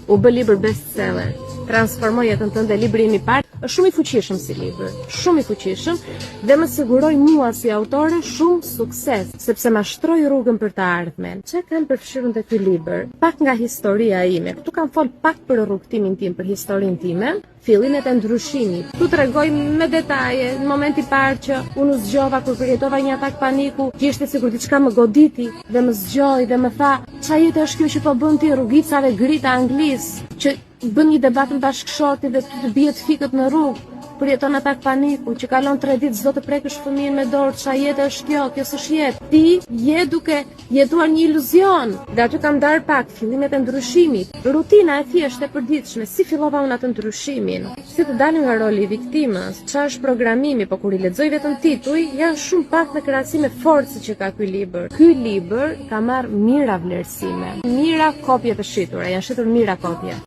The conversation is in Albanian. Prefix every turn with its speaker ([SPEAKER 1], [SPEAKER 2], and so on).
[SPEAKER 1] U bë libër bestseller. Transformoi jetën tënde, libri im I parë është shumë I fuqishëm si libër, shumë I fuqishëm dhe më siguroi mua si autore shumë sukses, sepse ma shtroi rrugën për të ardhmen. Çfarë kam përfshirur te ky libër? Pak nga historia ime. Këtu kam fol pak për rrugtimin tim, për historinë time, fillimet e ndryshimit. Tu tregoj me detaje, në momenti I parë që unë u zgjova kur përjetova një atak paniku, që ishte sikur diçka më goditi dhe më zgjoi dhe më tha, çfarë jetë është kjo që po bën ti rrugicave grita anglis, që bën një debat me bashkëshortin dhe të bie të fikët në rrugë, përjeton atak paniku, që kalon 3 ditë s'do të prekësh fëmijën me dorë, çfarë jetë është kjo, kjo s'është jetë. Ti je duke jetuar një iluzion. Dhe aty kam dar pak fillimet e ndryshimit, rutina e thjeshtë e përditshme, si fillova unë atë ndryshimin, si të dalim nga roli I viktimës, çfarë është programimi, po kur I lexoj vetëm tituj, janë shumë pak në krahasim me forcën që ka ky libër. Ky libër ka marrë mira vlerësime, mira kopje të shitura, janë shitur mira kopje.